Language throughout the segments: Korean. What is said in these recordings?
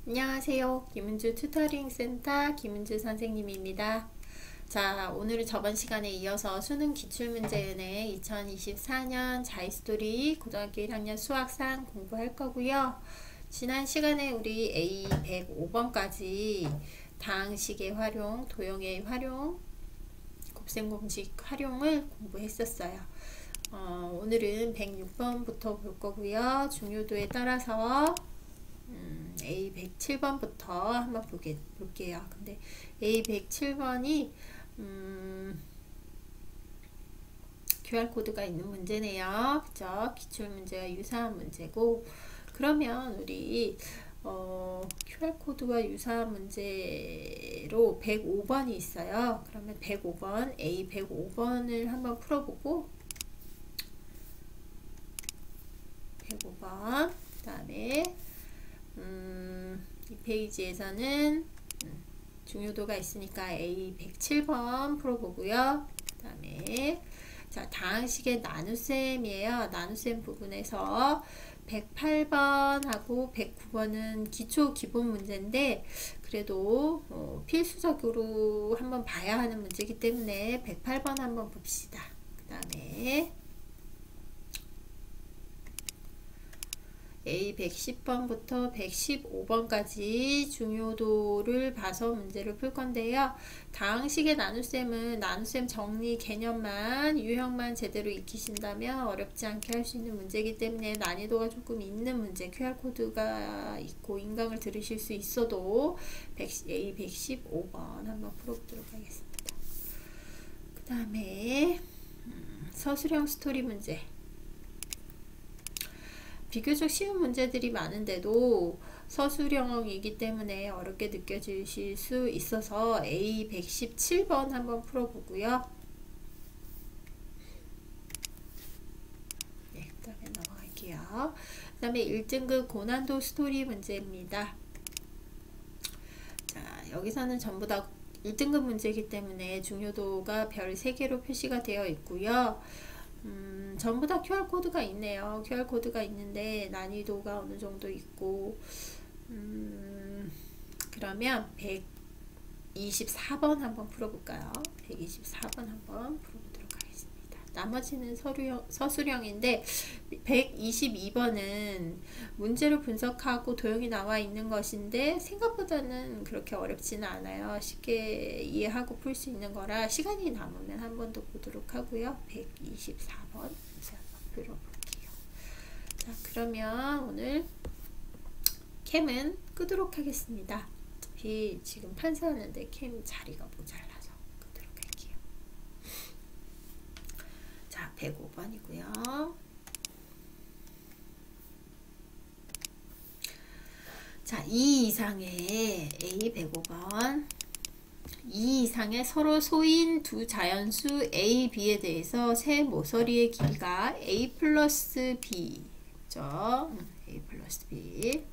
안녕하세요. 김은주 튜터링 센터 김은주 선생님입니다. 자, 오늘은 저번 시간에 이어서 수능 기출문제은행 2024년 자이스토리 고등학교 1학년 수학상 공부할 거고요. 지난 시간에 우리 A105번까지 다항식의 활용, 도형의 활용, 곱셈공식 활용을 공부했었어요. 오늘은 106번부터 볼 거고요. 중요도에 따라서 A107번부터 한번 볼게요. 근데 A107번이 QR코드가 있는 문제네요. 그죠? 기출문제와 유사한 문제고, 그러면 우리 QR코드와 유사한 문제로 105번이 있어요. 그러면 105번, A105번을 한번 풀어보고 105번 그 다음에 이 페이지에서는 중요도가 있으니까 A107번 풀어보고요. 그 다음에 자, 다항식의 나눗셈이에요. 나눗셈 부분에서 108번하고 109번은 기초 기본 문제인데 그래도 필수적으로 한번 봐야 하는 문제이기 때문에 108번 한번 봅시다. 그 다음에 A110번부터 115번까지 중요도를 봐서 문제를 풀 건데요. 다항식의 나눗셈은 나눗셈 정리 개념만, 유형만 제대로 익히신다면 어렵지 않게 할 수 있는 문제이기 때문에 난이도가 조금 있는 문제, QR코드가 있고 인강을 들으실 수 있어도 A115번 한번 풀어보도록 하겠습니다. 그 다음에 서술형 스토리 문제. 비교적 쉬운 문제들이 많은데도 서술형이기 때문에 어렵게 느껴지실 수 있어서 A117번 한번 풀어보고요. 네, 그 다음에 넘어갈게요. 그 다음에 1등급 고난도 스토리 문제입니다. 자, 여기서는 전부 다 1등급 문제이기 때문에 중요도가 별 3개로 표시가 되어 있고요. 전부 다 QR코드가 있네요. QR코드가 있는데 난이도가 어느 정도 있고, 그러면 124번 한번 풀어볼까요? 124번 한번 풀어보도록 하겠습니다. 나머지는 서술형인데 122번은 문제를 분석하고 도형이 나와 있는 것인데 생각보다는 그렇게 어렵지는 않아요. 쉽게 이해하고 풀 수 있는 거라 시간이 남으면 한 번 더 보도록 하고요. 124번 이제 한번 풀어볼게요. 자, 그러면 오늘 캠은 끄도록 하겠습니다. 어차피 지금 판사하는데 캠 자리가 모자라서 끄도록 할게요. 자, 105번이고요. 자, 2 이상의 A105번 2 이상의 서로 소인 두 자연수 A, B에 대해서 세 모서리의 길이가 A 플러스 B 그죠? A 플러스 B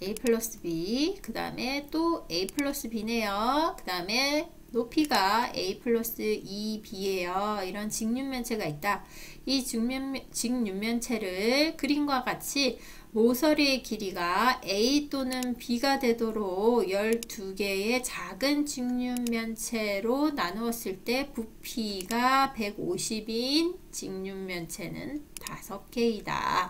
A 플러스 B 그 다음에 또 A 플러스 B네요. 그 다음에 높이가 A 플러스 2B예요. 이런 직육면체가 있다. 이 직육면체를 그림과 같이 모서리의 길이가 A 또는 B가 되도록 12개의 작은 직육면체로 나누었을 때 부피가 150인 직육면체는 5개이다.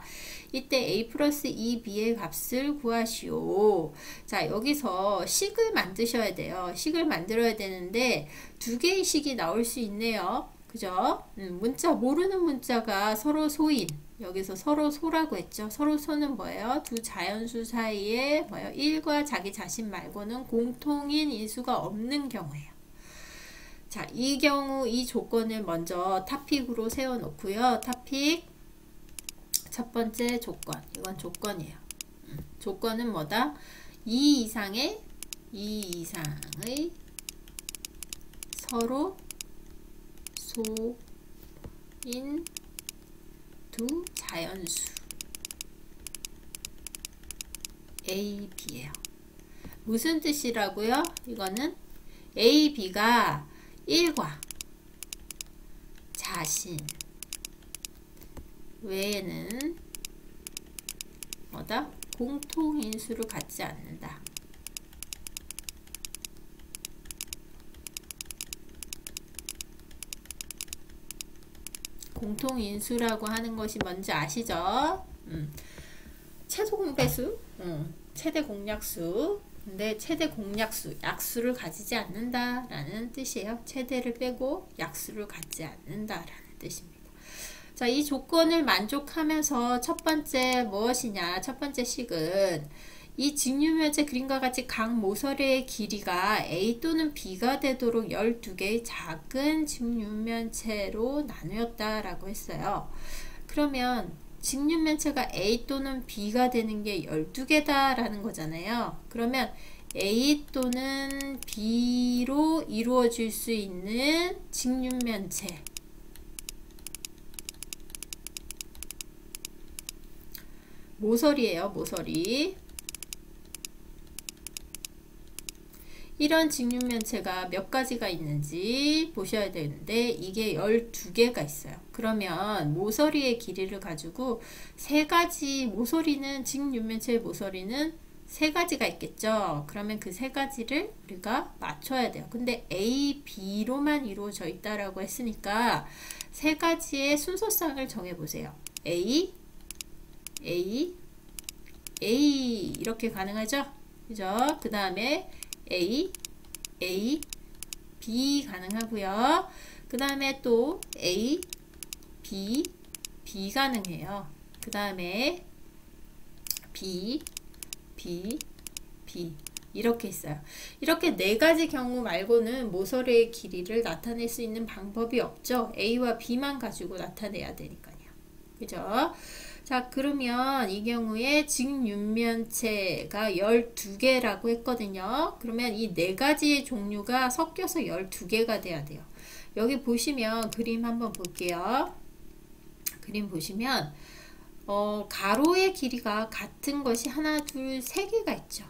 이때 A 플러스 2B의 값을 구하시오. 자, 여기서 식을 만드셔야 돼요. 식을 만들어야 되는데 두 개의 식이 나올 수 있네요. 그죠? 문자, 모르는 문자가 서로 소인. 여기서 서로 소라고 했죠. 서로 소는 뭐예요? 두 자연수 사이에 뭐예요? 1과 자기 자신 말고는 공통인 인수가 없는 경우예요. 자, 이 경우 이 조건을 먼저 타픽으로 세워 놓고요. 타픽 첫 번째 조건. 이건 조건이에요. 조건은 뭐다? 2 이상의 서로 소인 두 자연수 A, B예요. 무슨 뜻이라고요? 이거는 A, B가 1과 자신 외에는 갖다? 공통인수를 갖지 않는다. 공통인수라고 하는 것이 뭔지 아시죠? 최소 공배수, 최대 공약수. 근데 최대 공약수, 약수를 가지지 않는다 라는 뜻이에요. 최대를 빼고 약수를 갖지 않는다 라는 뜻입니다. 자, 이 조건을 만족하면서 첫 번째 무엇이냐? 첫 번째 식은 이 직류면체 그림과 같이 각 모서리의 길이가 A 또는 B가 되도록 12개의 작은 직류면체로 나누었다 라고 했어요. 그러면 직류면체가 A 또는 B가 되는 게 12개다 라는 거잖아요. 그러면 A 또는 B로 이루어질 수 있는 직류면체, 모서리예요. 모서리. 이런 직류면체가 몇 가지가 있는지 보셔야 되는데 이게 12개가 있어요. 그러면 모서리의 길이를 가지고 세 가지, 모서리는 직류면체의 모서리는 세 가지가 있겠죠. 그러면 그 세 가지를 우리가 맞춰야 돼요. 근데 A, B로만 이루어져 있다라고 했으니까 세 가지의 순서상을 정해 보세요. A, A, A 이렇게 가능하죠? 그죠? 그 다음에 A, A, B 가능하고요. 그 다음에 또 A, B, B 가능해요. 그 다음에 B, B, B 이렇게 있어요. 이렇게 네 가지 경우 말고는 모서리의 길이를 나타낼 수 있는 방법이 없죠. A와 B만 가지고 나타내야 되니까요. 그죠? 자, 그러면 이 경우에 직육면체가 12개라고 했거든요. 그러면 이 네 가지의 종류가 섞여서 12개가 돼야 돼요. 여기 보시면 그림 한번 볼게요. 그림 보시면 가로의 길이가 같은 것이 하나, 둘, 세 개가 있죠.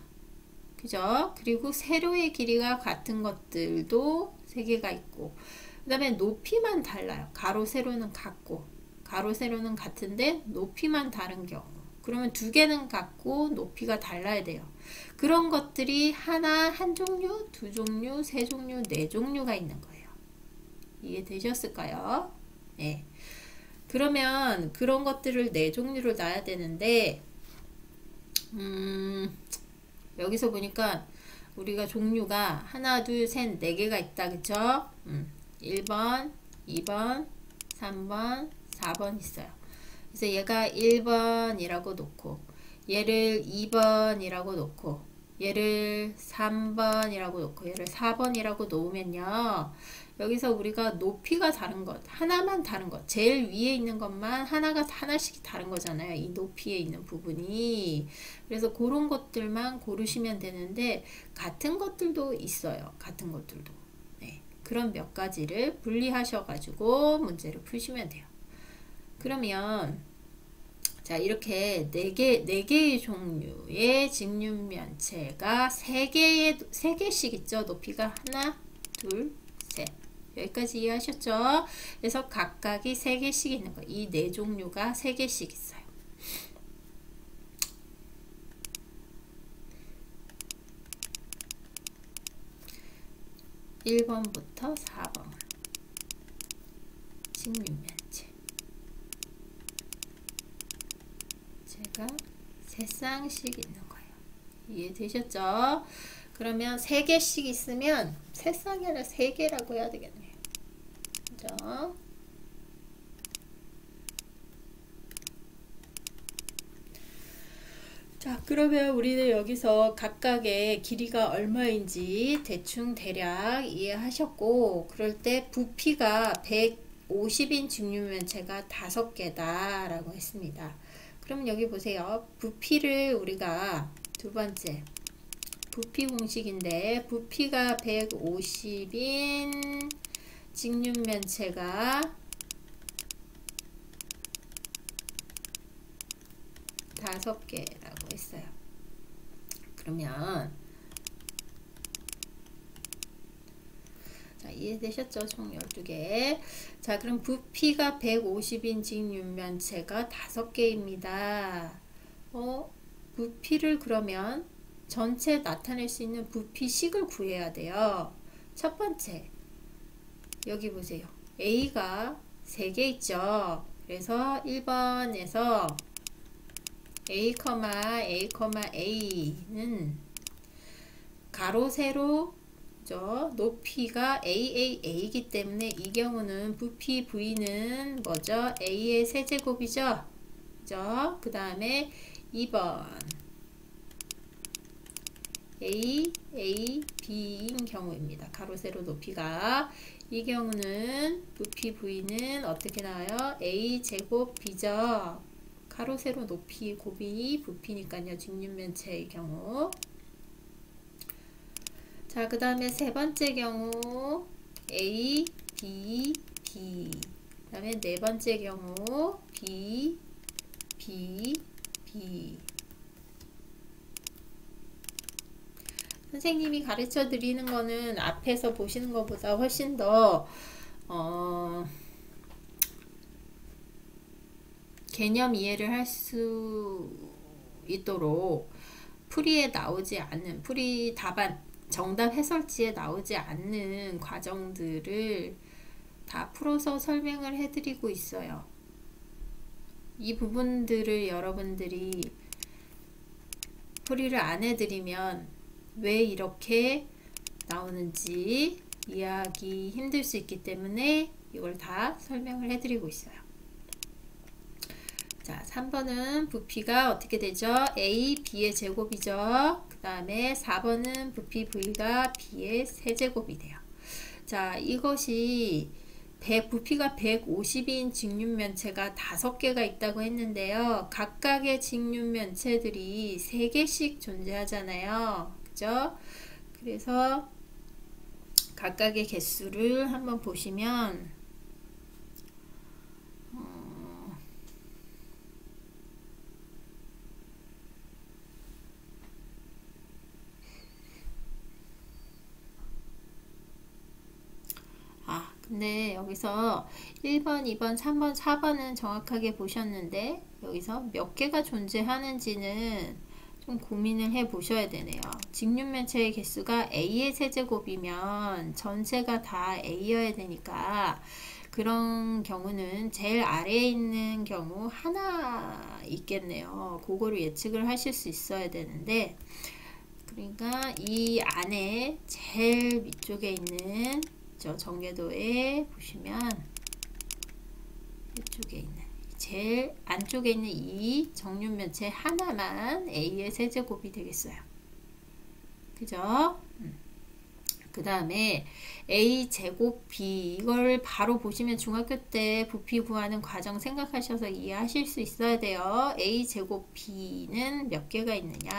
그죠? 그리고 세로의 길이가 같은 것들도 세 개가 있고, 그 다음에 높이만 달라요. 가로, 세로는 같고, 가로, 세로는 같은데 높이만 다른 경우. 그러면 두 개는 같고 높이가 달라야 돼요. 그런 것들이 하나, 한 종류, 두 종류, 세 종류, 네 종류가 있는 거예요. 이해되셨을까요? 네. 그러면 그런 것들을 네 종류로 놔야 되는데, 여기서 보니까 우리가 종류가 하나, 둘, 셋, 네 개가 있다. 그쵸? 1번, 2번, 3번, 4번 있어요. 그래서 얘가 1번이라고 놓고, 얘를 2번이라고 놓고, 얘를 3번이라고 놓고, 얘를 4번이라고 놓으면요. 여기서 우리가 높이가 다른 것, 하나만 다른 것, 제일 위에 있는 것만 하나씩 다른 거잖아요. 이 높이에 있는 부분이. 그래서 그런 것들만 고르시면 되는데, 같은 것들도 있어요. 같은 것들도. 네. 그런 몇 가지를 분리하셔가지고 문제를 푸시면 돼요. 그러면 자, 이렇게 네 개의 종류의 직육면체가 세 개씩 있죠. 높이가 하나, 둘, 셋. 여기까지 이해하셨죠? 그래서 각각이 세 개씩 있는 거. 이 네 종류가 세 개씩 있어요. (1번부터) (4번) 직육면체. 제가 세 쌍씩 있는 거예요. 이해되셨죠? 그러면 세 개씩 있으면 세 쌍이 아니라 세 개라고 해야 되겠네요. 그죠? 자, 그러면 우리는 여기서 각각의 길이가 얼마인지 대충 대략 이해하셨고, 그럴 때 부피가 150인 직육면체가 5개다 라고 했습니다. 그럼 여기 보세요. 부피를 우리가 두 번째 부피 공식인데, 부피가 150인 직육면체가 5개라고 했어요. 그러면 자, 이해되셨죠? 총 12개. 자, 그럼 부피가 150인 직육면체가 5개입니다. 부피를 그러면 전체 나타낼 수 있는 부피식을 구해야 돼요. 첫 번째, 여기 보세요. A가 3개 있죠. 그래서 1번에서 A, A, A는 가로, 세로, 높이가 AAA이기 때문에 이 경우는 부피 V는 뭐죠? A의 세제곱이죠. 그죠? 그 다음에 2번 A, A, B인 경우입니다. 가로, 세로, 높이가. 이 경우는 부피 V는 어떻게 나와요? A 제곱 B죠. 가로, 세로, 높이, 곱이 부피니까요. 직육면체의 경우. 자, 그 다음에 세 번째 경우 A, B, B. 그 다음에 네 번째 경우 B, B, B. 선생님이 가르쳐 드리는 거는 앞에서 보시는 것보다 훨씬 더 개념 이해를 할 수 있도록 풀이에 나오지 않는, 풀이 답안 정답 해설지에 나오지 않는 과정들을 다 풀어서 설명을 해드리고 있어요. 이 부분들을 여러분들이 풀이를 안 해드리면 왜 이렇게 나오는지 이해하기 힘들 수 있기 때문에 이걸 다 설명을 해드리고 있어요. 자, 3번은 부피가 어떻게 되죠? A, B의 제곱이죠. 그 다음에 4번은 부피 V가 B의 세제곱이 돼요. 자, 이것이 부피가 150인 직육면체가 5개가 있다고 했는데요. 각각의 직육면체들이 3개씩 존재하잖아요. 그죠? 그래서 각각의 개수를 한번 보시면 근데 여기서 1번, 2번, 3번, 4번은 정확하게 보셨는데 여기서 몇 개가 존재하는지는 좀 고민을 해 보셔야 되네요. 직육면체의 개수가 A의 세제곱이면 전체가 다 A여야 되니까 그런 경우는 제일 아래에 있는 경우 하나 있겠네요. 그거를 예측을 하실 수 있어야 되는데 그러니까 이 안에 제일 위쪽에 있는 정계도에 보시면 이쪽에 있는 제일 안쪽에 있는 이 정육면체 하나만 A의 세제곱이 되겠어요. 그죠? 그 다음에 A 제곱 B 이걸 바로 보시면 중학교 때 부피 구하는 과정 생각하셔서 이해하실 수 있어야 돼요. A 제곱 B는 몇 개가 있느냐?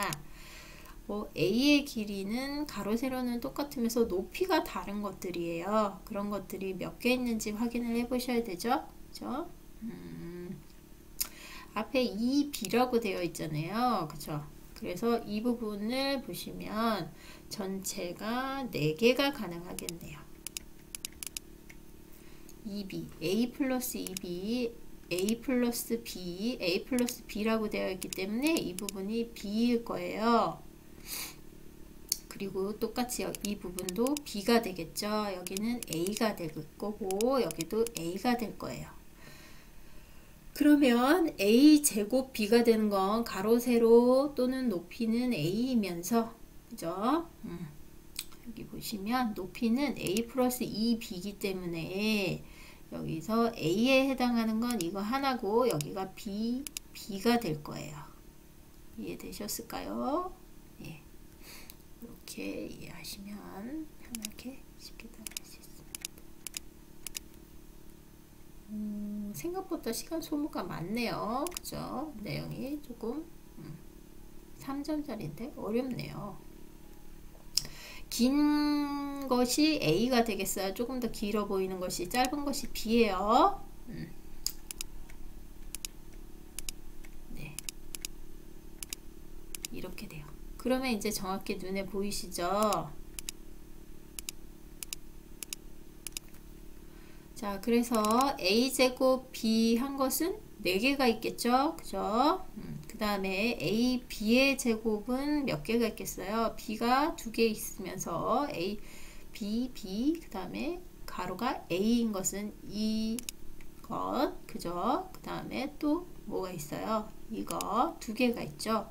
A의 길이는 가로 세로는 똑같으면서 높이가 다른 것들이에요. 그런 것들이 몇 개 있는지 확인을 해 보셔야 되죠. 그죠? 앞에 2B라고 되어 있잖아요. 그죠? 그래서 이 부분을 보시면 전체가 4개가 가능하겠네요. 2B, A 플러스 2B, A 플러스 B, A 플러스 B라고 되어 있기 때문에 이 부분이 B일 거예요. 그리고 똑같이 이 부분도 B가 되겠죠. 여기는 A가 될 거고 여기도 A가 될 거예요. 그러면 A 제곱 B가 되는 건 가로 세로 또는 높이는 A이면서 그죠? 여기 보시면 높이는 A 플러스 2B이기 때문에 여기서 A에 해당하는 건 이거 하나고 여기가 B가 될 거예요. 이해되셨을까요? 예. 이렇게 이해하시면 편하게 쉽게 따라할 수 있습니다. 생각보다 시간 소모가 많네요. 그죠? 내용이 조금 3점짜리인데 어렵네요. 긴 것이 A가 되겠어요. 조금 더 길어 보이는 것이 짧은 것이 B예요. 네. 이렇게 돼요. 그러면 이제 정확히 눈에 보이시죠? 자, 그래서 A제곱 B 한 것은 4개가 있겠죠? 그죠? 그 다음에 A, B의 제곱은 몇 개가 있겠어요? B가 2개 있으면서 A, B, B, 그 다음에 가로가 A인 것은 이것, 그죠? 그 다음에 또 뭐가 있어요? 이거 2개가 있죠.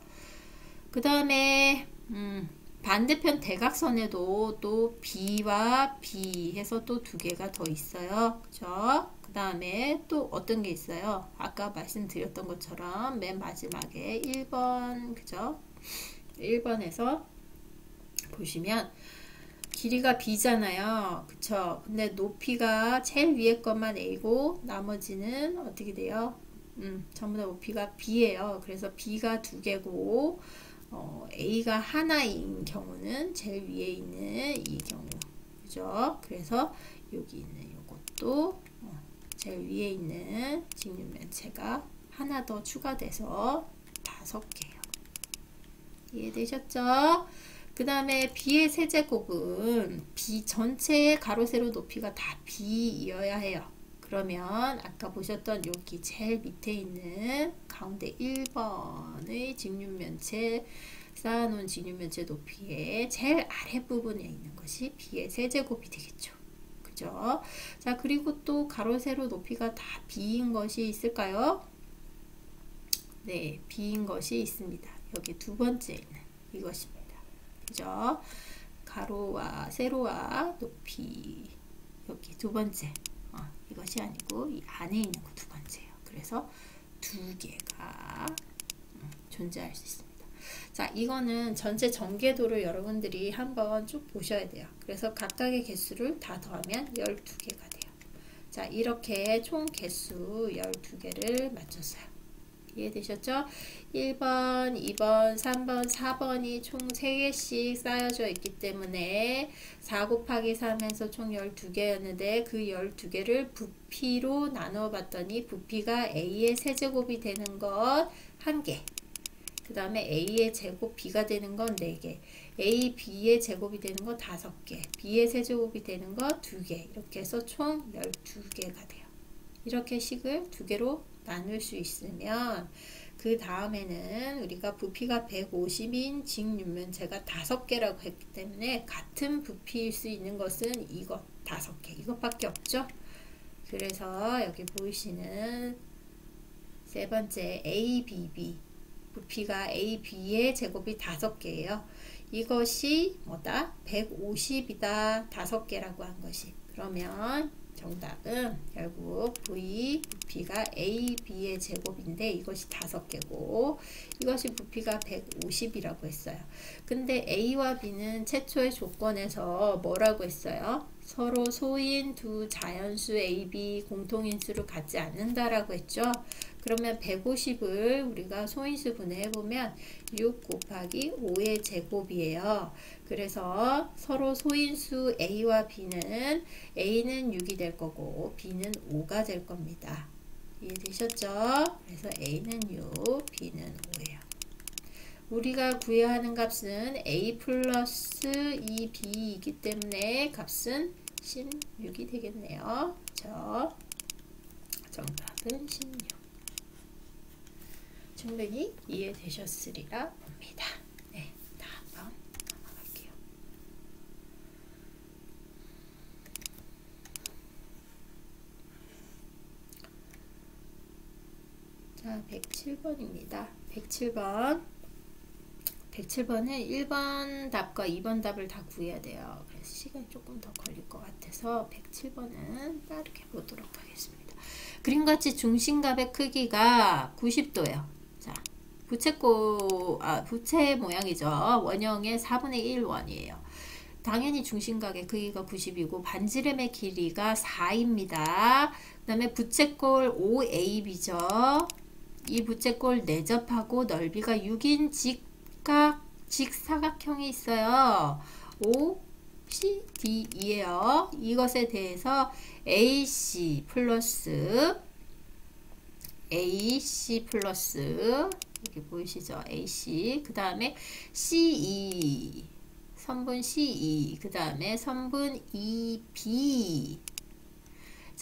그 다음에 반대편 대각선에도 또 B와 B 해서 또 2개가 더 있어요. 그죠? 그 다음에 또 어떤 게 있어요? 아까 말씀드렸던 것처럼 맨 마지막에 1번, 그죠? 1번에서 보시면 길이가 B잖아요. 그쵸? 근데 높이가 제일 위에 것만 A고 나머지는 어떻게 돼요? 전부 다 높이가 B예요. 그래서 B가 2개고 A가 하나인 경우는 제일 위에 있는 이 경우, 그죠? 그래서 여기 있는 요것도 제일 위에 있는 직육면체가 하나 더 추가돼서 5개예요. 이해되셨죠? 그 다음에 B의 세제곱은 B 전체의 가로 세로 높이가 다 B이어야 해요. 그러면 아까 보셨던 여기 제일 밑에 있는 가운데 1번의 직육면체 쌓아놓은 직육면체 높이의 제일 아랫부분에 있는 것이 B의 세제곱이 되겠죠. 그죠? 자, 그리고 또 가로 세로 높이가 다 B인 것이 있을까요? 네, B인 것이 있습니다. 여기 두 번째 있는 이것입니다. 그죠? 가로와 세로와 높이 여기 두 번째 이것이 아니고 이 안에 있는 거 두 번째예요. 그래서 2개가 존재할 수 있습니다. 자, 이거는 전체 전개도를 여러분들이 한번 쭉 보셔야 돼요. 그래서 각각의 개수를 다 더하면 12개가 돼요. 자, 이렇게 총 개수 12개를 맞췄어요. 이해되셨죠? 1번, 2번, 3번, 4번이 총 3개씩 쌓여져 있기 때문에 4 곱하기 3에서 총 12개였는데 그 12개를 부피로 나누어 봤더니 부피가 A의 세제곱이 되는 것 1개, 그 다음에 A의 제곱 B가 되는 건 4개, A, B의 제곱이 되는 거 5개, B의 세제곱이 되는 거 2개, 이렇게 해서 총 12개가 돼요. 이렇게 식을 2개로 나눌 수 있으면 그 다음에는 우리가 부피가 150인 직육면체가 5개라고 했기 때문에 같은 부피일 수 있는 것은 이것 5개, 이것밖에 없죠. 그래서 여기 보이시는 세 번째 ABB, 부피가 AB의 제곱이 5개예요. 이것이 뭐다? 150이다. 5개라고 한 것이. 그러면 정답은 결국 V 부피가 AB의 제곱인데 이것이 5개고 이것이 부피가 150이라고 했어요. 근데 A와 B는 최초의 조건에서 뭐라고 했어요? 서로 소인 두 자연수 AB 공통인수를 갖지 않는다라고 했죠. 그러면 150을 우리가 소인수 분해해보면 6 곱하기 5의 제곱이에요. 그래서 서로 소인수 A와 B는 A는 6이 될 거고 B는 5가 될 겁니다. 이해되셨죠? 그래서 A는 6, B는 5예요. 우리가 구해야 하는 값은 A 플러스 2B이기 때문에 값은 16이 되겠네요. 그렇죠? 정답은 16. 충분히 이해되셨으리라 봅니다. 네, 다음 넘어갈게요. 자, 107번입니다. 107번은 1번 답과 2번 답을 다 구해야 돼요. 그래서 시간이 조금 더 걸릴 것 같아서 107번은 빠르게 보도록 하겠습니다. 그림같이 중심값의 크기가 90도예요. 자, 부채 모양이죠. 원형의 4분의 1 원이에요. 당연히 중심각의 크기가 90이고 반지름의 길이가 4입니다. 그 다음에 부채꼴 OAB죠. 이 부채꼴 내접하고 넓이가 6인 직사각형이 있어요. OCD이에요. 이것에 대해서 AC 플러스 여기 보이시죠? AC 그 다음에 CE 선분 CE 그 다음에 선분 EB.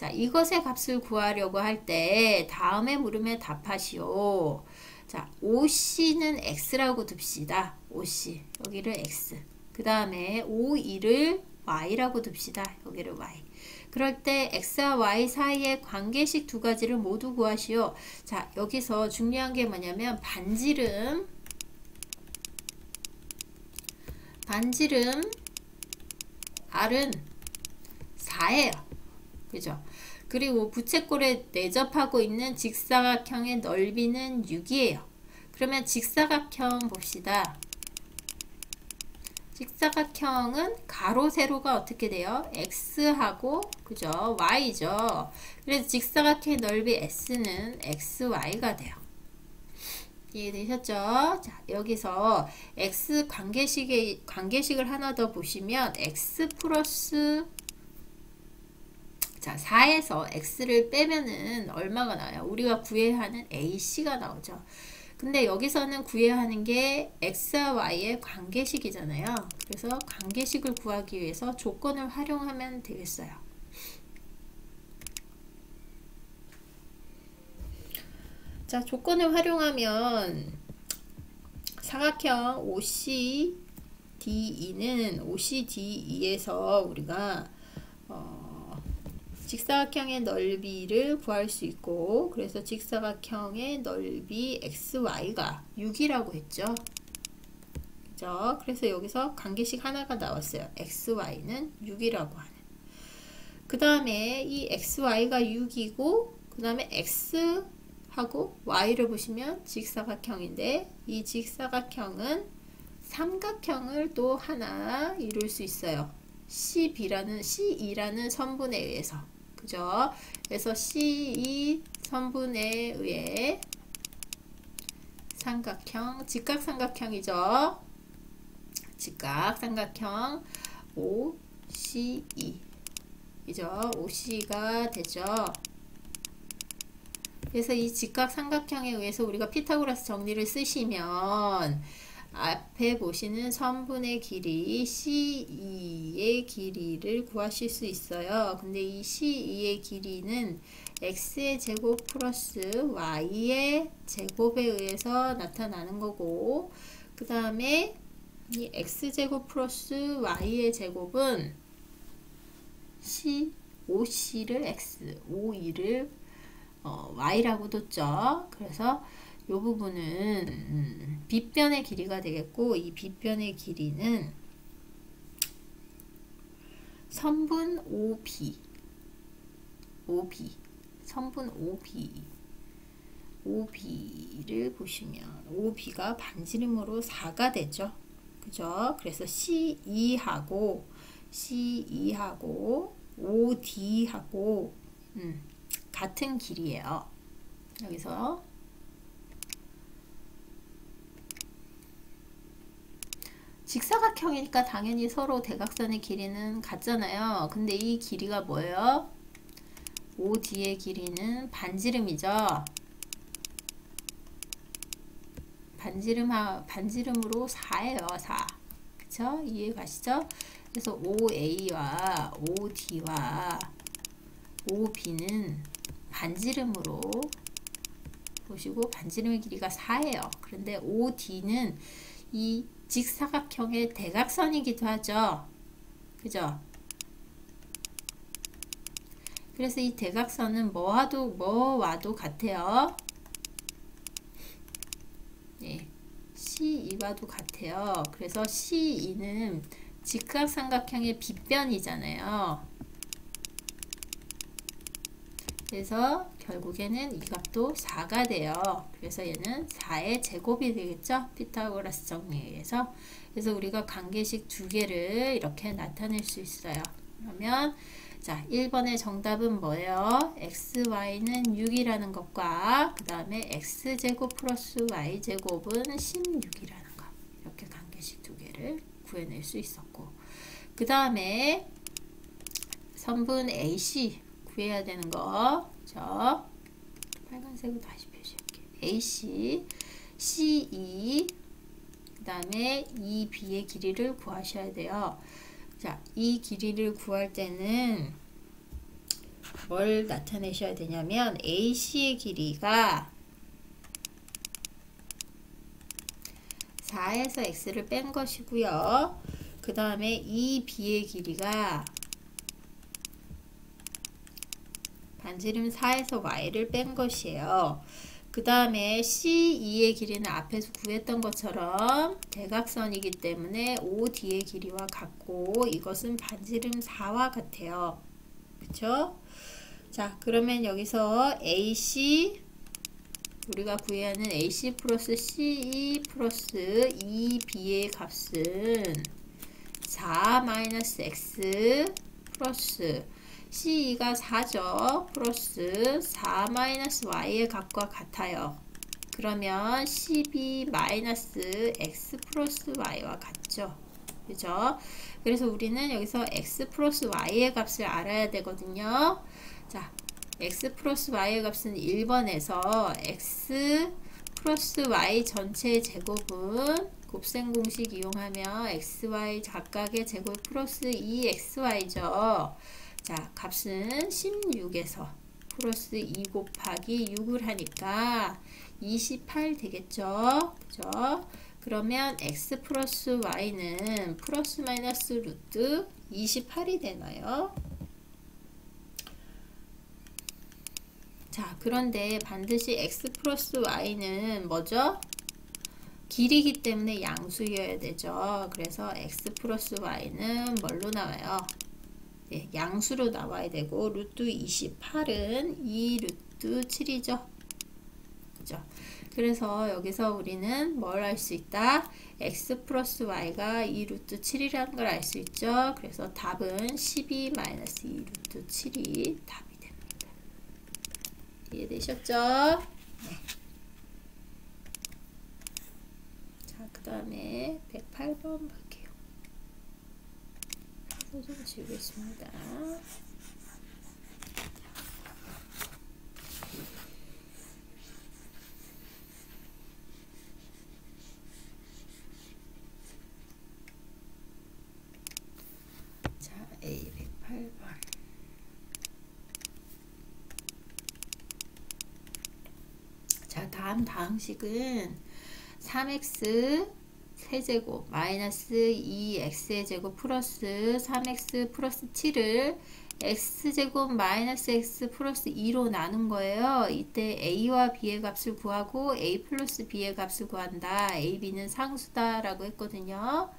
자, 이것의 값을 구하려고 할 때 다음의 물음에 답하시오. 자, OC는 X라고 둡시다. OC. 여기를 X. 그 다음에 O2를 Y라고 둡시다. 여기를 Y. 그럴 때 X와 Y 사이의 관계식 두 가지를 모두 구하시오. 자, 여기서 중요한 게 뭐냐면 반지름 R은 4예요. 그죠? 그리고 부채꼴에 내접하고 있는 직사각형의 넓이는 6이에요. 그러면 직사각형 봅시다. 직사각형은 가로 세로가 어떻게 돼요? X하고 그죠? Y죠. 그래서 직사각형의 넓이 S는 XY가 돼요. 이해되셨죠? 자, 여기서 X 관계식을 하나 더 보시면 X 플러스 자, 4에서 X를 빼면은 얼마가 나와요? 우리가 구해야 하는 AC가 나오죠. 근데 여기서는 구해야 하는 게 X와 Y의 관계식이잖아요. 그래서 관계식을 구하기 위해서 조건을 활용하면 되겠어요. 자, 조건을 활용하면 사각형 OCDE에서 우리가 직사각형의 넓이를 구할 수 있고, 그래서 직사각형의 넓이 XY가 6이라고 했죠. 그죠? 그래서 여기서 관계식 하나가 나왔어요. XY는 6이라고 하는. 그 다음에 이 XY가 6이고, 그 다음에 X하고 Y를 보시면 직사각형인데, 이 직사각형은 삼각형을 또 하나 이룰 수 있어요. C2라는 선분에 의해서. 그죠? 그래서 C2 선분에 의해 삼각형, 직각삼각형이죠. 직각삼각형 OCE 이죠. OC가 되죠. 그래서 이 직각삼각형에 의해서 우리가 피타고라스 정리를 쓰시면 앞에 보시는 선분의 길이 C2의 길이를 구하실 수 있어요. 근데 이 C2의 길이는 X의 제곱 플러스 Y의 제곱에 의해서 나타나는 거고, 그 다음에 이 X제곱 플러스 Y의 제곱은 OC를 X, O2를 Y라고 뒀죠. 그래서 이 부분은 빗변의 길이가 되겠고, 이 빗변의 길이는 선분 선분 OB를 보시면 OB가 반지름으로 4가 되죠. 그죠? 그래서 C2하고 OD하고 같은 길이에요. 여기서 직사각형이니까 당연히 서로 대각선의 길이는 같잖아요. 근데 이 길이가 뭐예요? OD의 길이는 반지름이죠. 반지름으로 4예요. 4. 그쵸? 이해 가시죠? 그래서 OA와 OD와 OB는 반지름으로 보시고, 반지름의 길이가 4예요. 그런데 OD는 이 직사각형의 대각선이기도 하죠. 그죠? 그래서 이 대각선은 뭐와도 같아요. 네, C2와도 같아요. 그래서 C2는 직각삼각형의 빗변이잖아요. 그래서 결국에는 이 값도 4가 돼요. 그래서 얘는 4의 제곱이 되겠죠. 피타고라스 정리에 의해서. 그래서 우리가 관계식 두 개를 이렇게 나타낼 수 있어요. 그러면 자, 1번의 정답은 뭐예요? XY는 6이라는 것과 그 다음에 X제곱 플러스 Y제곱은 16이라는 것. 이렇게 관계식 두 개를 구해낼 수 있었고, 그 다음에 선분 AC 구해야 되는 거. 저 빨간색으로 다시 표시할게요. AC, CE, 그 다음에 이 B의 길이를 구하셔야 돼요. 자, 이 길이를 구할 때는 뭘 나타내셔야 되냐면 AC의 길이가 4에서 x를 뺀 것이고요. 그 다음에 이 B의 길이가 반지름 4에서 y를 뺀 것이에요. 그 다음에 C2의 길이는 앞에서 구했던 것처럼 대각선이기 때문에 OD의 길이와 같고 이것은 반지름 4와 같아요. 그쵸? 자, 그러면 여기서 AC 우리가 구해야 하는 AC 플러스 CE 플러스 2B의 값은 4 마이너스 X 플러스 CE가 4죠. 플러스 4 마이너스 Y의 값과 같아요. 그러면 12 마이너스 X 플러스 Y와 같죠. 그죠? 그래서 우리는 여기서 X 플러스 Y의 값을 알아야 되거든요. 자, X 플러스 Y의 값은 1번에서 X 플러스 Y 전체의 제곱은 곱셈 공식 이용하면 XY 각각의 제곱 플러스 2XY죠. 자, 값은 16에서 플러스 2 곱하기 6을 하니까 28 되겠죠. 그죠? 그러면 x 플러스 y는 플러스 마이너스 루트 28이 되나요? 자, 그런데 반드시 x 플러스 y는 뭐죠? 길이기 때문에 양수여야 되죠. 그래서 x 플러스 y는 뭘로 나와요? 네, 양수로 나와야 되고 루트 28은 2 루트 7이죠. 그죠? 그래서 여기서 우리는 뭘 알 수 있다? x 플러스 y가 2 루트 7이라는 걸 알 수 있죠. 그래서 답은 12 마이너스 2 루트 7이 답이 됩니다. 이해되셨죠? 네. 자, 그 다음에 108번 볼게요. 좀 지우겠습니다. 자, A 108번. 자, 다음 다항식은 3x 세제곱 마이너스 2x의 제곱 플러스 3x 플러스 7을 x제곱 마이너스 x 플러스 2로 나눈 거예요. 이때 a와 b의 값을 구하고 a 플러스 b의 값을 구한다. a, b는 상수다 라고 했거든요.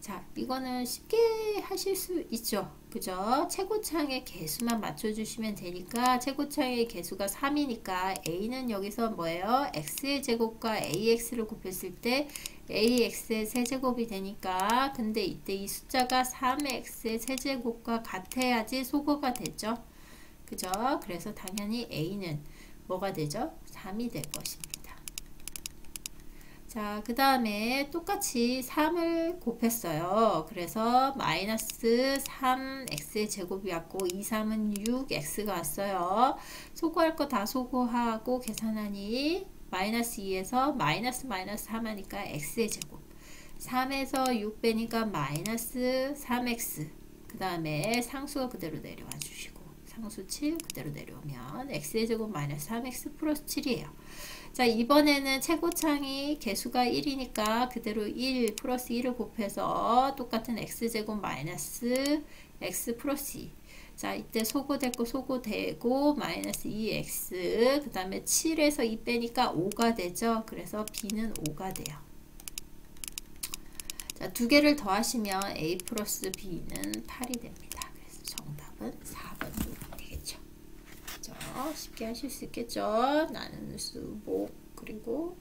자, 이거는 쉽게 하실 수 있죠. 그죠? 최고차항의 개수만 맞춰주시면 되니까 최고차항의 개수가 3이니까 a는 여기서 뭐예요? x의 제곱과 ax를 곱했을 때 ax의 세제곱이 되니까 근데 이때 이 숫자가 3x의 세제곱과 같아야지 소거가 되죠. 그죠? 그래서 당연히 a는 뭐가 되죠? 3이 될 것입니다. 자, 그 다음에 똑같이 3을 곱했어요. 그래서 마이너스 3x의 제곱이 왔고 2, 3은 6x가 왔어요. 소거할 거 다 소거하고 계산하니 마이너스 2에서 마이너스 3 하니까 x의 제곱 3에서 6 빼니까 마이너스 3x 그 다음에 상수가 그대로 내려와 주시고 상수 7 그대로 내려오면 x의 제곱 마이너스 3x 플러스 7이에요. 자, 이번에는 최고차항이 개수가 1이니까 그대로 1 플러스 1을 곱해서 똑같은 x제곱 마이너스 x 플러스 2. 자, 이때 소거될 거 소거되고 마이너스 2x 그 다음에 7에서 2 빼니까 5가 되죠. 그래서 b는 5가 돼요. 자, 두 개를 더하시면 a 플러스 b는 8이 됩니다. 그래서 정답은 4번으로 되겠죠. 쉽게 하실 수 있겠죠. 나누는 수, 목, 그리고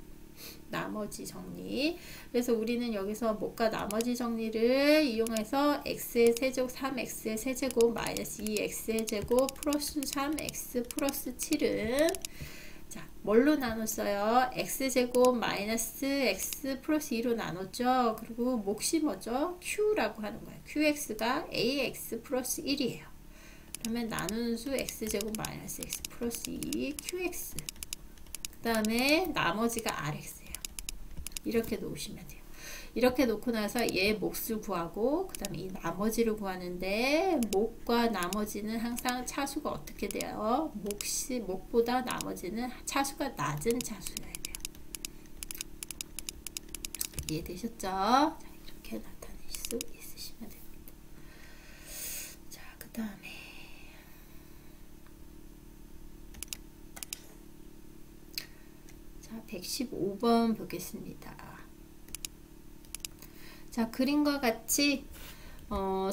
나머지 정리. 그래서 우리는 여기서 목과 나머지 정리를 이용해서 x의 세제곱 3x의 세제곱 마이너스 2x의 제곱 플러스 3x 플러스 7은 자, 뭘로 나눴어요? x제곱 마이너스 x 플러스 2로 나눴죠. 그리고 몫이 뭐죠? q라고 하는 거예요. qx가 ax 플러스 1이에요. 그러면 나누는 수 x제곱 마이너스 x 플러스 2 qx 그 다음에 나머지가 rx예요. 이렇게 놓으시면 돼요. 이렇게 놓고 나서 얘 몫을 구하고 그 다음에 이 나머지를 구하는데 몫과 나머지는 항상 차수가 어떻게 돼요? 몫보다 나머지는 차수가 낮은 차수여야 돼요. 이해되셨죠? 자, 이렇게 나타낼 수 있으시면 됩니다. 자, 그 다음에 자, 115번 보겠습니다. 자, 그림과 같이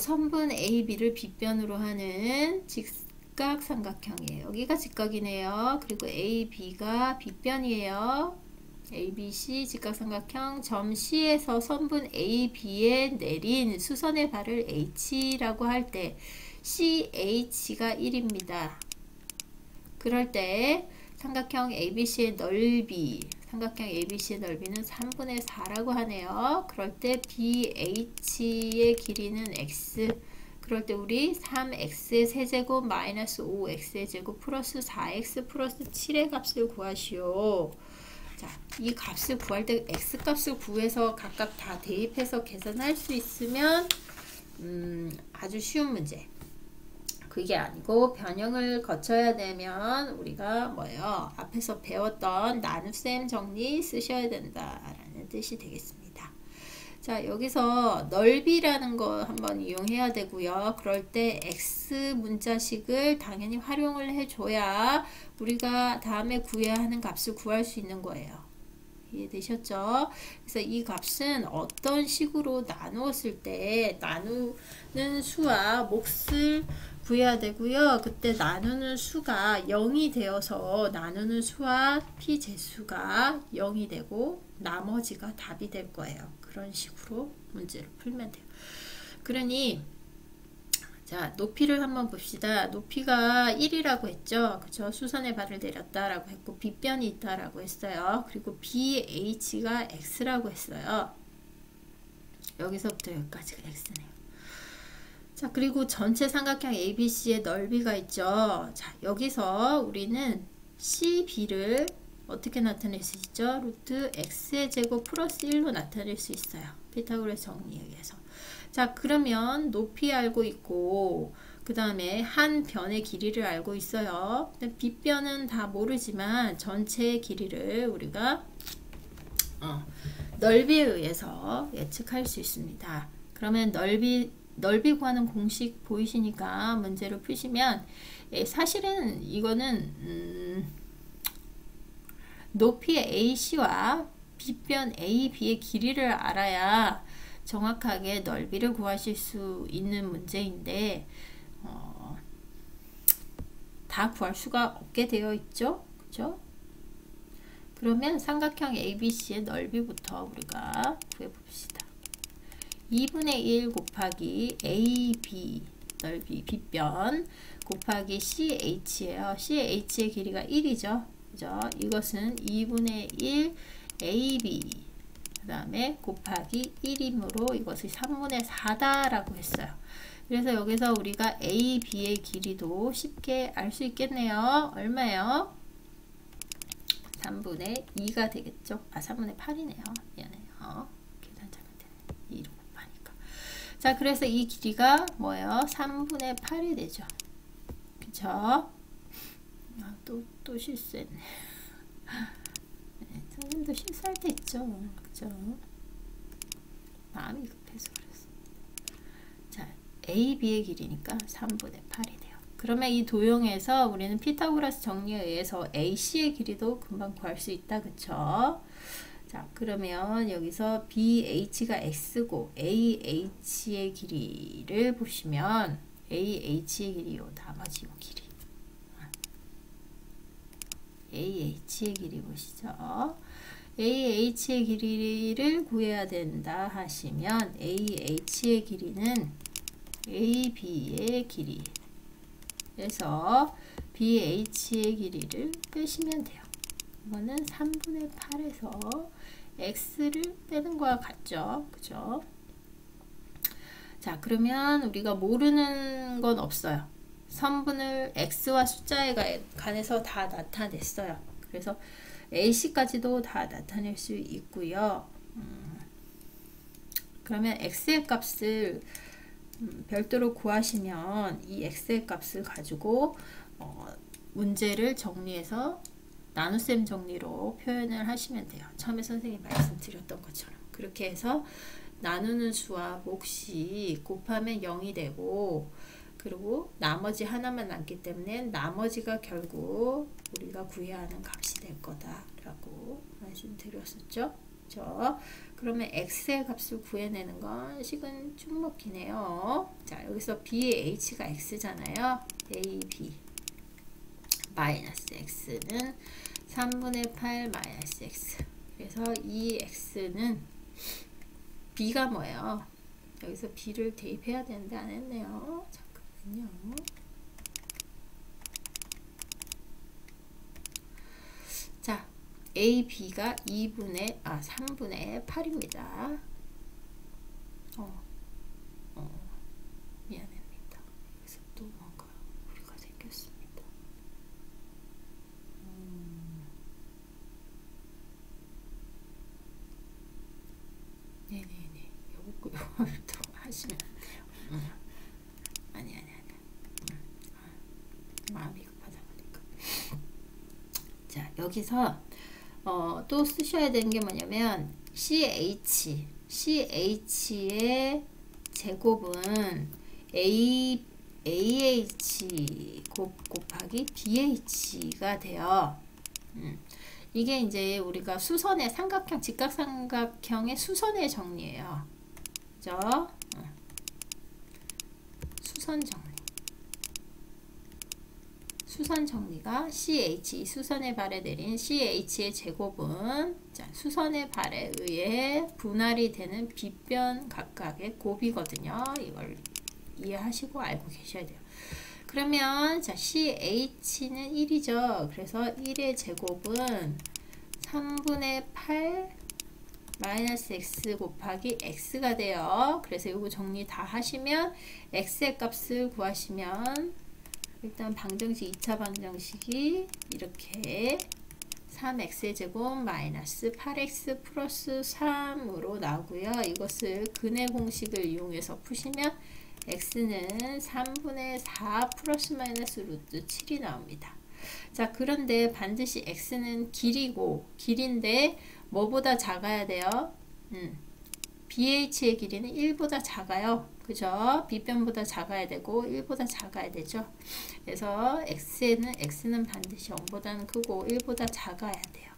선분 AB를 빗변으로 하는 직각삼각형이에요. 여기가 직각이네요. 그리고 AB가 빗변이에요. ABC 직각삼각형 점 C에서 선분 AB에 내린 수선의 발을 H라고 할 때 CH가 1입니다. 그럴 때 삼각형 ABC의 넓이, 삼각형 ABC의 넓이는 3분의 4라고 하네요. 그럴 때 BH의 길이는 X. 그럴 때 우리 3X의 세제곱 마이너스 5X의 제곱 플러스 4X 플러스 7의 값을 구하시오. 자, 이 값을 구할 때 X 값을 구해서 각각 다 대입해서 계산할 수 있으면 아주 쉬운 문제. 그게 아니고 변형을 거쳐야 되면 우리가 뭐예요? 앞에서 배웠던 나눗셈 정리 쓰셔야 된다라는 뜻이 되겠습니다. 자, 여기서 넓이라는 거 한번 이용해야 되고요. 그럴 때 X 문자식을 당연히 활용을 해줘야 우리가 다음에 구해야 하는 값을 구할 수 있는 거예요. 이해되셨죠? 그래서 이 값은 어떤 식으로 나누었을 때 나누는 수와 몫을 구해야 되고요. 그때 나누는 수가 0이 되어서 나누는 수와 피제수가 0이 되고 나머지가 답이 될 거예요. 그런 식으로 문제를 풀면 돼요. 그러니 자, 높이를 한번 봅시다. 높이가 1이라고 했죠. 그쵸? 수선의 발을 내렸다라고 했고 빗변이 있다라고 했어요. 그리고 BH가 X라고 했어요. 여기서부터 여기까지가 X네요. 자, 그리고 전체 삼각형 ABC의 넓이가 있죠. 자, 여기서 우리는 CB를 어떻게 나타낼 수 있죠? 루트 X의 제곱 플러스 1로 나타낼 수 있어요. 피타고라스 정리에 의해서. 자, 그러면 높이 알고 있고 그 다음에 한 변의 길이를 알고 있어요. 빗변은 다 모르지만 전체의 길이를 우리가 넓이에 의해서 예측할 수 있습니다. 그러면 넓이 구하는 공식 보이시니까 문제를 푸시면 사실은 이거는 높이 AC와 빗변 AB의 길이를 알아야 정확하게 넓이를 구하실 수 있는 문제인데 다 구할 수가 없게 되어 있죠. 그죠? 그러면 삼각형 ABC의 넓이부터 우리가 구해봅시다. 2분의 1 곱하기 AB 넓이 빗변 곱하기 CH예요. CH의 길이가 1이죠. 그죠? 이것은 2분의 1 AB 그 다음에 곱하기 1이므로 이것이 3분의 4다 라고 했어요. 그래서 여기서 우리가 AB의 길이도 쉽게 알 수 있겠네요. 얼마예요? 3분의 2가 되겠죠. 3분의 8이네요. 미안해요. 계산 잘못했네. 2로 곱하니까. 자, 그래서 이 길이가 뭐예요? 3분의 8이 되죠. 그쵸? 또 실수했네. 네, 선생님도 실수할 때 있죠. 그죠? 마음이 급해서 그렇습니다. 자, AB의 길이니까 3분의 8이 돼요. 그러면 이 도형에서 우리는 피타고라스 정리에 의해서 AC의 길이도 금방 구할 수 있다. 그쵸? 자, 그러면 여기서 BH가 X고 AH의 길이를 보시면 AH의 길이요. 나머지 요 길이. AH의 길이 보시죠. AH의 길이를 구해야 된다 하시면 AH의 길이는 AB의 길이 그래서 BH의 길이를 빼시면 돼요. 이거는 3분의 8에서 X를 빼는 거와 같죠. 그죠? 자, 그러면 우리가 모르는 건 없어요. 선분을 X와 숫자에 관해서 다 나타냈어요. 그래서 AC까지도 다 나타낼 수 있고요. 그러면 x의 값을 별도로 구하시면 이 x의 값을 가지고 문제를 정리해서 나눗셈 정리로 표현을 하시면 돼요. 처음에 선생님이 말씀드렸던 것처럼 그렇게 해서 나누는 수와 몫이 곱하면 0이 되고, 그리고 나머지 하나만 남기 때문에 나머지가 결국 우리가 구해야 하는 값이 될 거다라고 말씀드렸었죠. 그렇죠? 그러면 x의 값을 구해내는 건 식은 쭉 먹히네요. 자, 여기서 b의 h가 x잖아요. a, b 마이너스 x는 3분의 8 마이너스 x. 그래서 이 x는 b가 뭐예요? 여기서 b를 대입해야 되는데 안 했네요. 잠깐만요. 자, a, b가 3분의 8입니다. 미안합니다. 여기서 또 뭔가 오류가 생겼습니다. 네네네. 요거를 또 하시면 돼요. 아니. 마음이 급하다 보니까. 자, 여기서 또 쓰셔야 되는 게 뭐냐면 CH의 제곱은 AH 곱하기 BH가 돼요. 이게 이제 우리가 수선의 삼각형, 직각삼각형의 수선의 정리예요. 그죠? 수선 정리. 수선 정리가 CH, 수선의 발에 내린 CH의 제곱은 자, 수선의 발에 의해 분할이 되는 빗변 각각의 곱이거든요. 이걸 이해하시고 알고 계셔야 돼요. 그러면 자, CH는 1이죠. 그래서 1의 제곱은 3분의 8 마이너스 x 곱하기 x가 돼요. 그래서 이거 정리 다 하시면 x의 값을 구하시면 일단 방정식 2차 방정식이 이렇게 3x의 제곱 마이너스 8x 플러스 3으로 나오고요. 이것을 근의 공식을 이용해서 푸시면 x는 3분의 4 플러스 마이너스 루트 7이 나옵니다. 자, 그런데 반드시 x는 길인데 뭐보다 작아야 돼요? BH의 길이는 1보다 작아요. 그죠? B변보다 작아야 되고 1보다 작아야 되죠. 그래서 X는 반드시 0보다는 크고 1보다 작아야 돼요.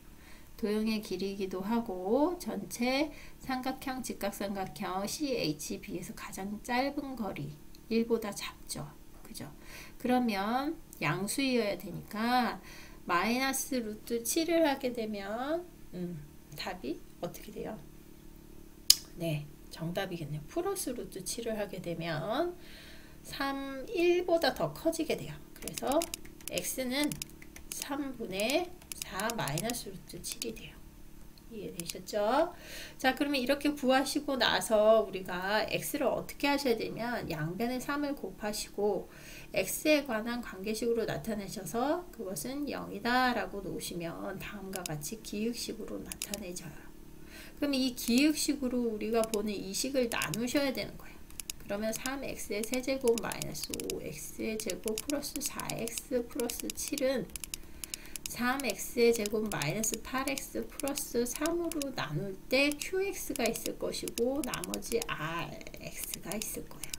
도형의 길이기도 하고 전체 삼각형, 직각삼각형 CHB에서 가장 짧은 거리 1보다 작죠. 그죠? 그러면 양수이어야 되니까 마이너스 루트 7을 하게 되면 답이 어떻게 돼요? 네, 정답이겠네요. 플러스 루트 7을 하게 되면 1보다 더 커지게 돼요. 그래서 x는 3분의 4 마이너스 루트 7이 돼요. 이해되셨죠? 자, 그러면 이렇게 구하시고 나서 우리가 x를 어떻게 하셔야 되면 양변에 3을 곱하시고 x에 관한 관계식으로 나타내셔서 그것은 0이다 라고 놓으시면 다음과 같이 기역식으로 나타내져요. 그럼 이 기역식으로 우리가 보는 이 식을 나누셔야 되는 거예요. 그러면 3x의 세제곱 마이너스 5x의 제곱 플러스 4x 플러스 7은 3x의 제곱 마이너스 8x 플러스 3으로 나눌 때 qx가 있을 것이고 나머지 rx가 있을 거예요.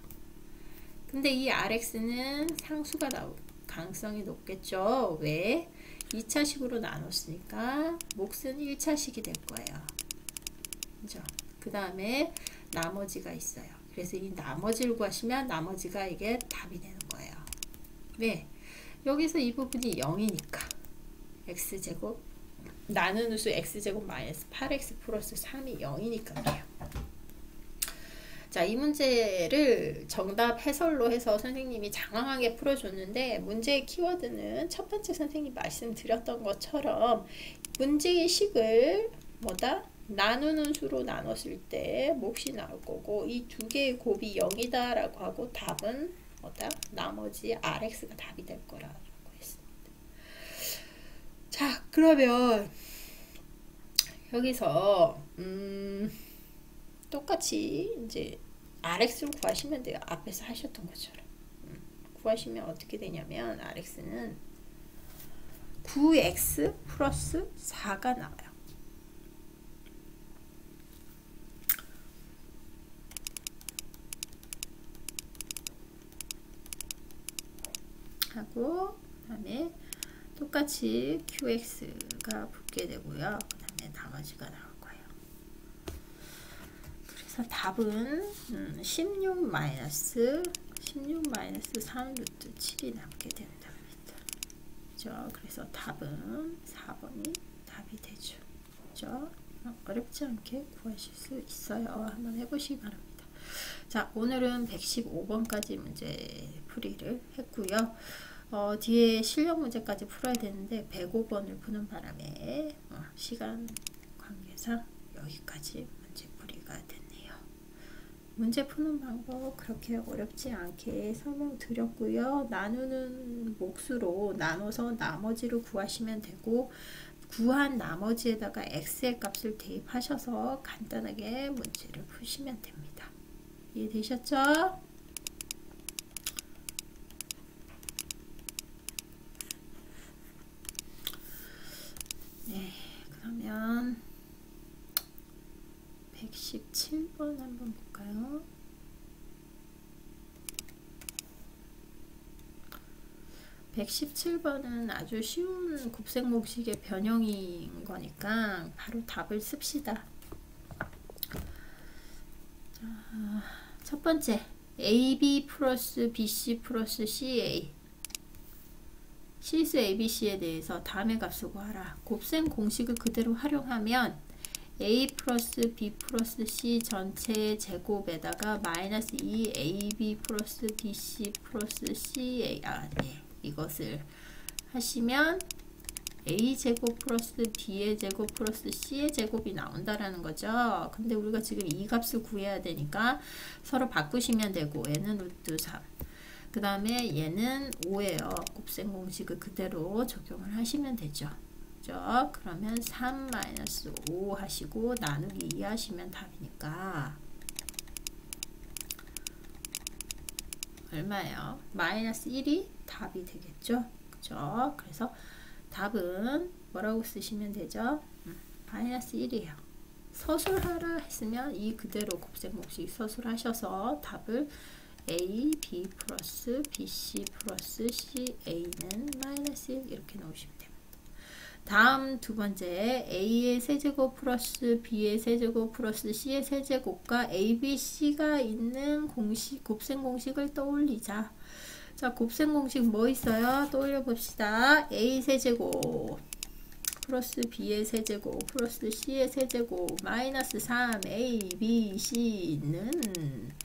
근데 이 rx는 상수가 나올 가능성이 높겠죠. 왜? 2차식으로 나눴으니까 몫은 1차식이 될 거예요. 그죠? 그 다음에 나머지가 있어요. 그래서 이 나머지를 구하시면 나머지가 이게 답이 되는 거예요. 왜? 여기서 이 부분이 0이니까 x제곱 나누는 수 x제곱 마이너스 8x 플러스 3이 0이니까 그래요. 자, 이 문제를 정답 해설로 해서 선생님이 장황하게 풀어줬는데 문제의 키워드는 첫 번째 선생님이 말씀드렸던 것처럼 문제의 식을 나누는 수로 나눴을 때 몫이 나올 거고 이 두 개의 곱이 0이다 라고 하고 답은 나머지 rx가 답이 될 거라고 했습니다. 자, 그러면 여기서 똑같이 이제 RX를 구하시면 돼요. 앞에서 하셨던 것처럼. 구하시면 어떻게 되냐면 RX는 9X 플러스 4가 나와요. 하고 그 다음에 똑같이 QX가 붙게 되고요. 그 다음에 나머지가 나올 거예요. 그래서 답은 16 마이너스 3 루트 7이 남게 된답니다. 그죠? 그래서 답은 4번이 답이 되죠. 그죠? 어렵지 않게 구하실 수 있어요. 한번 해보시기 바랍니다. 자, 오늘은 115번까지 문제 풀이를 했고요. 뒤에 실력 문제까지 풀어야 되는데 105번을 푸는 바람에 시간 관계상 여기까지 문제 풀이가 됐네요. 문제 푸는 방법 그렇게 어렵지 않게 설명드렸고요. 나누는 몫으로 나눠서 나머지를 구하시면 되고, 구한 나머지에다가 x의 값을 대입하셔서 간단하게 문제를 푸시면 됩니다. 이해되셨죠? 네, 그러면 117번 한번 볼까요? 117번은 아주 쉬운 곱셈공식의 변형인 거니까 바로 답을 씁시다. 자, 첫 번째 AB 플러스 BC 플러스 CA 실수 ABC에 대해서 다음의 값을 구하라. 곱셈 공식을 그대로 활용하면 A 플러스 B 플러스 C 전체의 제곱에다가 마이너스 2AB 플러스 BC 플러스 CA 이것을 하시면 A 제곱 플러스 B의 제곱 플러스 C의 제곱이 나온다라는 거죠. 근데 우리가 지금 이 값을 구해야 되니까 서로 바꾸시면 되고, 얘는 루트 3, 그 다음에 얘는 5예요. 곱셈 공식을 그대로 적용을 하시면 되죠. 그죠? 그러면 3 마이너스 5 하시고 나누기 2 하시면 답이니까 얼마예요? 마이너스 1이 답이 되겠죠. 그죠? 그래서 답은 뭐라고 쓰시면 되죠? 마이너스 1이에요. 서술하라 했으면 이 그대로 곱셈 공식 서술하셔서 답을 A, B 플러스 BC 플러스 CA는 마이너스 1 이렇게 넣으시면 됩니다. 다음 두 번째 A의 세제곱 플러스 B의 세제곱 플러스 C의 세제곱과 A, B, C가 있는 공식, 곱셈 공식을 떠올리자. 자, 곱셈 공식 뭐 있어요? 떠올려 봅시다. A 세제곱 플러스 B의 세제곱 플러스 C의 세제곱 마이너스 3A, B, C는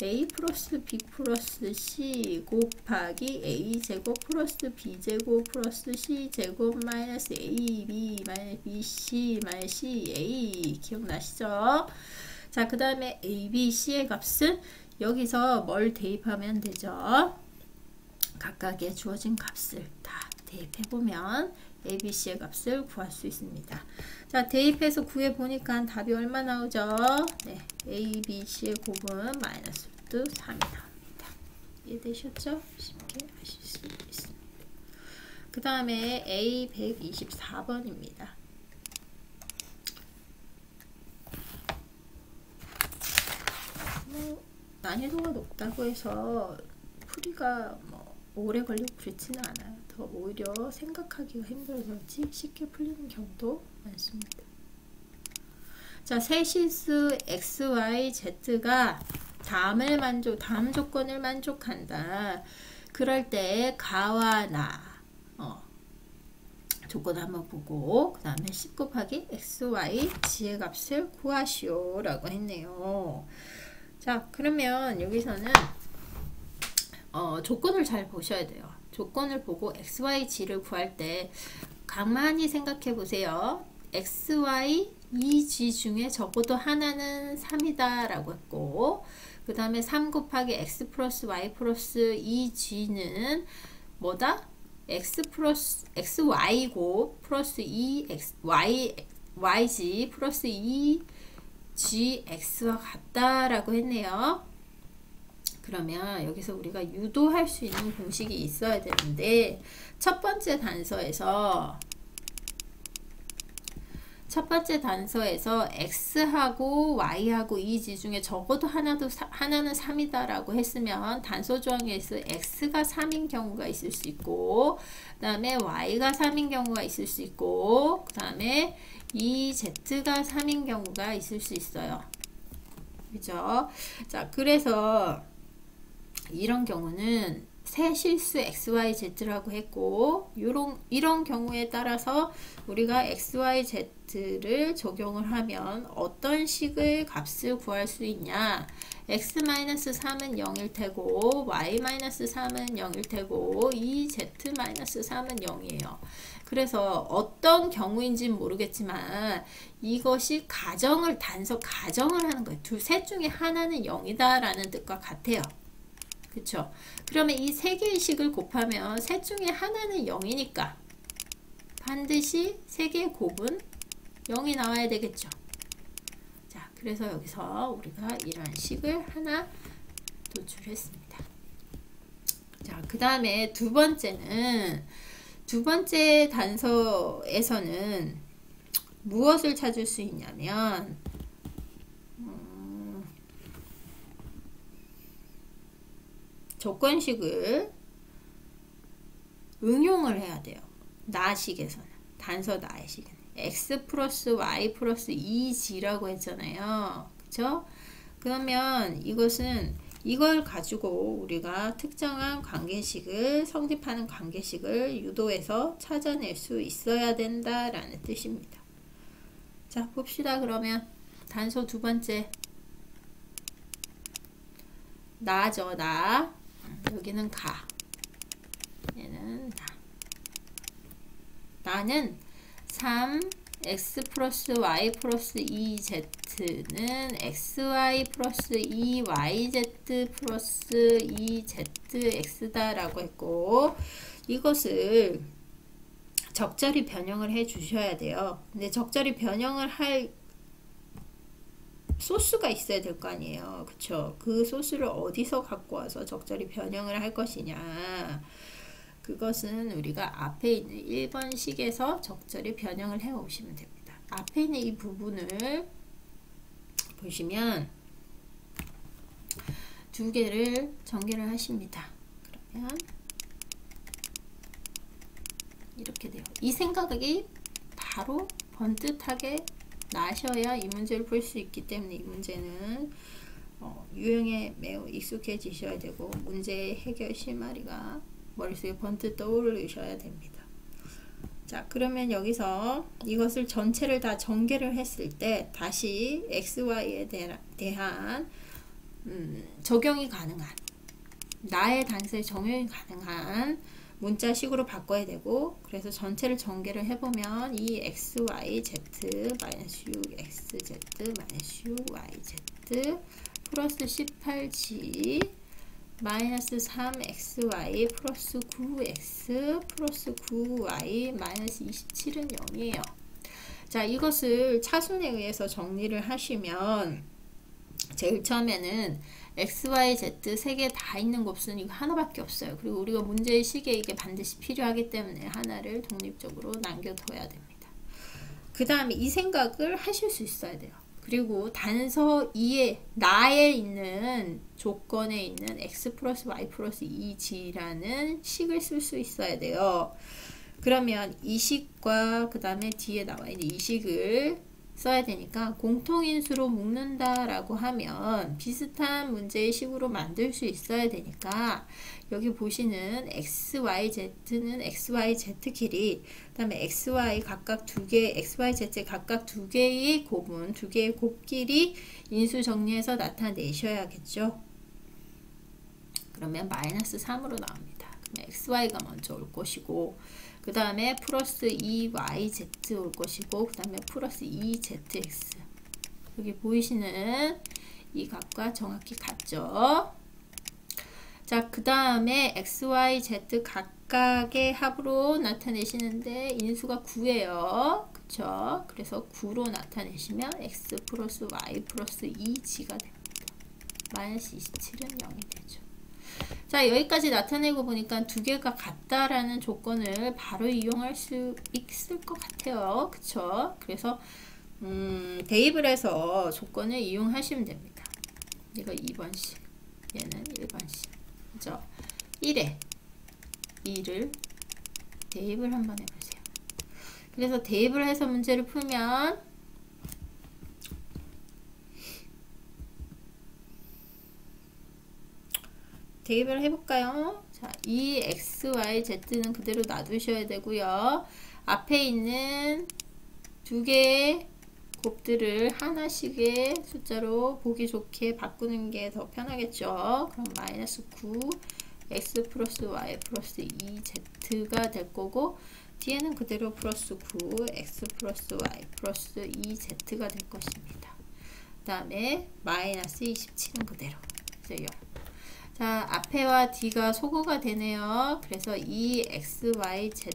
A 플러스 B 플러스 C 곱하기 A 제곱 플러스 B 제곱 플러스 C 제곱 마이너스 A, B 마이너스 B, C 마이너스 C, A 기억나시죠? 자, 그 다음에 A, B, C의 값은 여기서 뭘 대입하면 되죠? 각각의 주어진 값을 다 대입해보면 A, B, C의 값을 구할 수 있습니다. 자, 대입해서 구해보니까 답이 얼마 나오죠? 네, A, B, C의 곱은 마이너스 루트 3이 나옵니다. 이해되셨죠? 쉽게 하실 수 있습니다. 그 다음에 A 124번입니다. 난이도가 높다고 해서 풀이가 오래 걸리고 그렇지는 않아요. 더 오히려 생각하기가 힘들어서지 쉽게 풀리는 경우도 많습니다. 자, 세실수 x, y, z가 다음 조건을 만족한다. 그럴 때 가와 나 조건 한번 보고 그 다음에 10 곱하기 x, y, g의 값을 구하시오 라고 했네요. 자, 그러면 여기서는 조건을 잘 보셔야 돼요. 조건을 보고 x, y, g를 구할 때 가만히 생각해 보세요. x, y, 이 g 중에 적어도 하나는 3이다 라고 했고, 그 다음에 3 곱하기 x 플러스 y 플러스 이 g는 뭐다? x 플러스 xy고 플러스 2 y yg 플러스 2 gx와 같다라고 했네요. 그러면 여기서 우리가 유도할 수 있는 공식이 있어야 되는데, 첫 번째 단서에서 x하고 y하고 이 지 중에 적어도 하나는 3이다 라고 했으면 단서 조항에서 x가 3인 경우가 있을 수 있고, 그 다음에 y가 3인 경우가 있을 수 있고, 그 다음에 이 z가 3인 경우가 있을 수 있어요. 그죠? 자, 그래서 이런 경우는 새 실수 XYZ라고 했고, 이런 경우에 따라서 우리가 XYZ를 적용을 하면 어떤 식의 값을 구할 수 있냐. X-3은 0일 테고, Y-3은 0일 테고, 이 Z-3은 0이에요. 그래서 어떤 경우인지는 모르겠지만 이것이 단서 가정을 하는 거예요. 셋 중에 하나는 0이다 라는 뜻과 같아요. 그쵸? 그러면 이 세 개의 식을 곱하면 셋 중에 하나는 0이니까 반드시 세 개의 곱은 0이 나와야 되겠죠. 자, 그래서 여기서 우리가 이러한 식을 하나 도출했습니다. 자, 그 다음에 두 번째 단서에서는 무엇을 찾을 수 있냐면, 조건식을 응용을 해야 돼요. 나식에서는, 단서 나의 식은 x 플러스 y 플러스 2g라고 했잖아요. 그쵸? 그러면 이걸 가지고 우리가 특정한 관계식을, 성립하는 관계식을 유도해서 찾아낼 수 있어야 된다라는 뜻입니다. 자, 봅시다. 그러면 단서 두 번째, 나죠. 나. 여기는 가. 얘는 나. 나는 3x 플러스 y 플러스 2z는 xy 플러스 2yz 플러스 2zx다 라고 했고, 이것을 적절히 변형을 해 주셔야 돼요. 근데 적절히 변형을 할 소스가 있어야 될 거 아니에요. 그쵸? 그 소스를 어디서 갖고 와서 적절히 변형을 할 것이냐. 그것은 우리가 앞에 있는 1번식에서 적절히 변형을 해 오시면 됩니다. 앞에 있는 이 부분을 보시면 두 개를 전개를 하십니다. 그러면 이렇게 돼요. 이 생각이 바로 번듯하게 나셔야 이 문제를 풀 수 있기 때문에, 이 문제는 유형에 매우 익숙해지셔야 되고 문제의 해결 실마리가 머릿속에 번뜩 떠오르셔야 됩니다. 자, 그러면 여기서 이것을 전체를 다 전개를 했을 때 다시 XY에 대한 적용이 가능한, 나의 단서에 적용이 가능한 문자식으로 바꿔야 되고, 그래서 전체를 전개를 해보면 이 XYZ 마이너스 6XZ 마이너스 6YZ 플러스 18G 마이너스 3XY 플러스 9X 플러스 9Y 마이너스 27은 0이에요. 자, 이것을 차순에 의해서 정리를 하시면 제일 처음에는 x, y, z 세 개 다 있는 곱수는 이거 하나밖에 없어요. 그리고 우리가 문제의 식에 이게 반드시 필요하기 때문에 하나를 독립적으로 남겨둬야 됩니다. 그 다음에 이 생각을 하실 수 있어야 돼요. 그리고 단서 2에 나에 있는 조건에 있는 x 플러스 y 플러스 2g라는 식을 쓸 수 있어야 돼요. 그러면 이 식과 그 다음에 뒤에 나와 있는 이 식을 써야 되니까 공통인수로 묶는다 라고 하면 비슷한 문제의 식으로 만들 수 있어야 되니까, 여기 보시는 XYZ는 XYZ 길이, 그 다음에 XY 각각 두 개, XYZ 각각 두 개의 곱은 두 개의 곱끼리 인수 정리해서 나타내셔야겠죠. 그러면 마이너스 3으로 나옵니다. 그러면 XY가 먼저 올 것이고, 그 다음에 플러스 2YZ 올 것이고, 그 다음에 플러스 2ZX. 여기 보이시는 이 값과 정확히 같죠? 자, 그 다음에 XYZ 각각의 합으로 나타내시는데 인수가 9예요. 그쵸? 그래서 9로 나타내시면 x 플러스 y 플러스 2g가 됩니다. 마이너스 27은 0이 되죠. 자, 여기까지 나타내고 보니까 두 개가 같다라는 조건을 바로 이용할 수 있을 것 같아요. 그쵸? 그래서 대입을 해서 조건을 이용하시면 됩니다. 이거 2번씩, 얘는 1번씩. 그죠? 1에 2를 대입을 한번 해보세요. 그래서 대입을 해서 문제를 풀면 대입을 해볼까요? 자, 이 x, y, z는 그대로 놔두셔야 되고요. 앞에 있는 두 개의 곱들을 하나씩의 숫자로 보기 좋게 바꾸는 게 더 편하겠죠. 그럼 마이너스 9 x 플러스 y 플러스 2z가 될 거고, 뒤에는 그대로 플러스 9 x 플러스 y 플러스 2z가 될 것입니다. 그 다음에 마이너스 27은 그대로. 그래서 0. 자, 앞에와 뒤가 소거가 되네요. 그래서 2xyz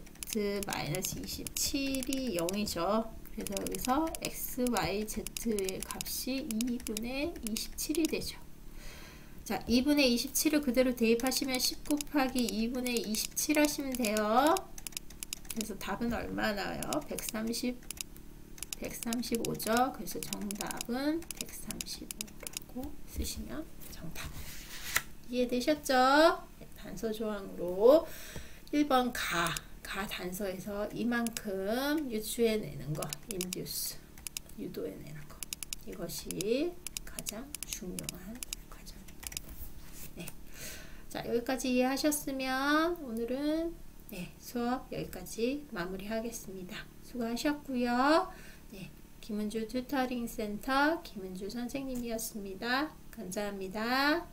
마이너스 27이 0이죠. 그래서 여기서 xyz의 값이 2분의 27이 되죠. 자, 2분의 27을 그대로 대입하시면 10 곱하기 2분의 27 하시면 돼요. 그래서 답은 얼마 나와요? 135죠. 그래서 정답은 135라고 쓰시면 정답. 이해되셨죠? 단서 조항으로 1번 가 단서에서 이만큼 유추해내는 거, induce, 유도해내는 거. 이것이 가장 중요한 과정입니다. 네. 자, 여기까지 이해하셨으면 오늘은 수업 여기까지 마무리하겠습니다. 수고하셨고요. 네, 김은주 튜터링 센터 김은주 선생님이었습니다. 감사합니다.